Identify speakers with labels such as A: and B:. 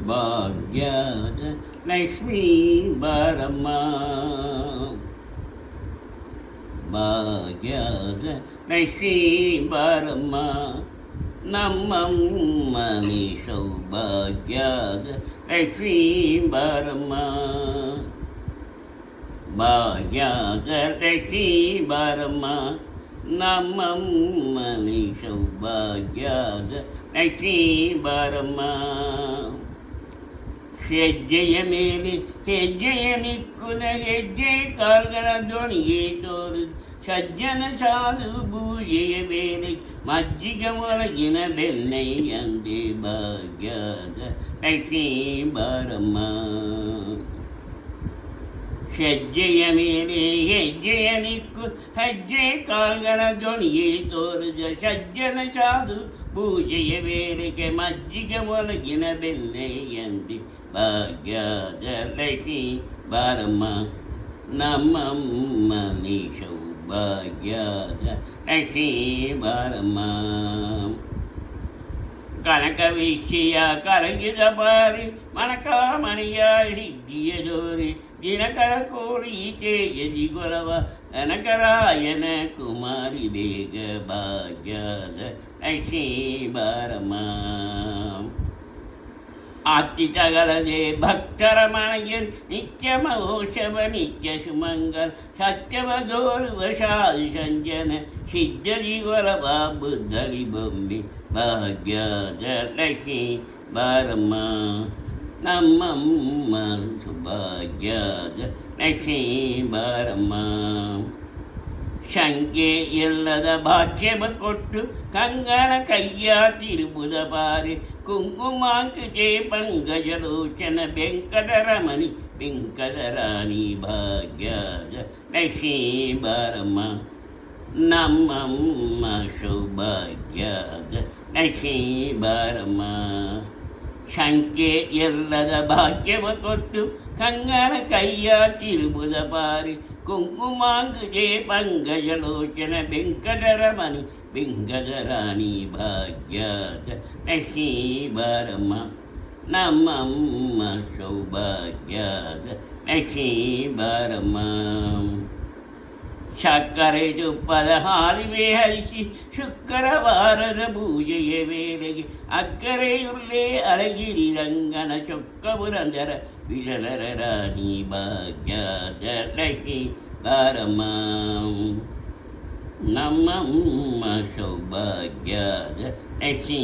A: ಭಾಗ್ಯದ ಲಕ್ಷ್ಮೀ ಬಾರಮ್ಮ, ಭಾಗ್ಯದ ಲಕ್ಷ್ಮೀ ಬಾರಮ್ಮ, ನಮ್ಮಮ್ಮ ನೀ ಸೌಭಾಗ್ಯದ ಲಕ್ಷ್ಮೀ ಬಾರಮ್ಮ, ಭಾಗ್ಯದ ಲಕ್ಷ್ಮೀ ಬಾರಮ್ಮ, ನಮ್ಮಮ್ಮ ನೀ ಸೌಭಾಗ್ಯದ ಲಕ್ಷ್ಮೀ ಬಾರಮ್ಮ. ಹೆಜ್ಜೆಯ ಮೇಲೆ ಹೆಜ್ಜೆಯ ನಿಕ್ಕುದ ಹೆಜ್ಜೆ ಕಾಲ್ಗಳ ದೋಣಿಗೆ ತೋರಿದ ಸಜ್ಜನ ಸಾಧು ಪೂಜೆಯ ಬೇರೆ ಮಜ್ಜಿಗೆ ಒಳಗಿನ ಬೆಣ್ಣೆಯಂದೆ ಭಾಗ್ಯದ ಲಕ್ಷ್ಮೀ ಬಾರಮ್ಮ. ಹೆಜ್ಜೆಯ ಮೇಲೆ ಹೆಜ್ಜೆಯ ನಿಕ್ಕು ಹೆಜ್ಜೆ ಕಾಲ್ಗಳ ದೋಣಿಗೆ ತೋರಿದ ಸಜ್ಜನ ಸಾಧು ಪೂಜೆಯ ಬೇರೆಗೆ ಮಜ್ಜಿಗೆ ಒಳಗಿನ ಬೆಣ್ಣೆಯಂದೆ ಭಾಗ್ಯದ ಲಕ್ಷ್ಮೀ ಬಾರಮ್ಮ, ನಮ್ಮಮ್ಮ ನೀ ಸೌಭಾಗ್ಯದ ಲಕ್ಷ್ಮೀ ಬಾರಮ್ಮ. ಕನಕ ವೀಕ್ಷೆಯ ಕರಗಿದ ಪಾರಿ ಮನಕ ಮನೆಯ ಸಿದ್ಧಿಯ ಜೋರಿ ದಿನಕರ ಕೋಳಿ ತೇಜದಿ ಗೊರವ ಕನಕರಾಯನ ಕುಮಾರಿ ಬೇಗ ಭಾಗ್ಯದ ಲಕ್ಷ್ಮೀ ಬಾರಮ್ಮ. ಆತಿಥಗಳದೆ ಭಕ್ತರ ಮನೆಯ ನಿತ್ಯ ಮಹೋತ್ಸವ ನಿತ್ಯ ಸುಮಂಗಲ್ ಸತ್ಯವ ದೋರುವ ಸಾಧು ಸಂಜನ ಸಿದ್ಧಲಿ ಗೊರವ ಬುದ್ಧಲಿ ಬೊಮ್ಮೆ ಭಾಗ್ಯದ ಲಕ್ಷ್ಮೀ ಬಾರಮ್ಮ, ನಮ್ಮಮ್ಮ ಸುಭಾಗ್ಯದ ಲಕ್ಷ್ಮೀ ಬಾರಮ್ಮ. ಶಂಕೆ ಎಲ್ಲದ ಭಾಷ್ಯವ ಕೊಟ್ಟು ಕಂಗನ ಕೈಯ ತಿರುಬುದ ಬಾರಿ ಕುಂಕುಮಾಂಕುಚೆ ಪಂಕಜಲೋಚನ ವೆಂಕಟರಮಣಿ ವೆಂಕಟರಾಣಿ ಭಾಗ್ಯದ ಲಕ್ಷ್ಮೀ ಬಾರಮ್ಮ, ನಮ್ಮಮ್ಮ ಸೌಭಾಗ್ಯದ ಲಕ್ಷ್ಮೀ ಬಾರಮ್ಮ. ಶಂಕೆ ಎಲ್ಲದ ಭಾಗ್ಯವ ಕೊಟ್ಟು ಕಂಗನ ಕೈಯ ತಿರುಬುದ ಬಾರಿ ಕುಂಕುಮಾಂಕುಜೆ ಪಂಕಜಲೋಚನ ವೆಂಕಟರಮಣಿ ವೆಂಕಟರಾಣಿ ಭಾಗ್ಯದ ಲಕ್ಷ್ಮೀ ಬಾರಮ್ಮ, ನಮ್ಮಮ್ಮ ಸೌಭಾಗ್ಯದ ಲಕ್ಷ್ಮೀ ಬಾರಮ್ಮ. ಸಕ್ಕರೆ ತುಪ್ಪದ ಹಾಲಿವೆ ಹರಿಸಿ ಶುಕ್ರವಾರದ ಪೂಜೆಯ ವೇಳೆಗೆ ಅಕ್ಕರೆಯುಳ್ಳೇ ಅಳಗಿರಿ ರಂಗನ ಚೊಕ್ಕಬುರಂದರ ವಿಜಲರ ರಾಣಿ ಭಾಗ್ಯದ ಲಕ್ಷ್ಮೀ ಬಾರಮ್ಮ, ನಮ್ಮಮ್ಮ ಸೌಭಾಗ್ಯದ ಲಕ್ಷ್ಮೀ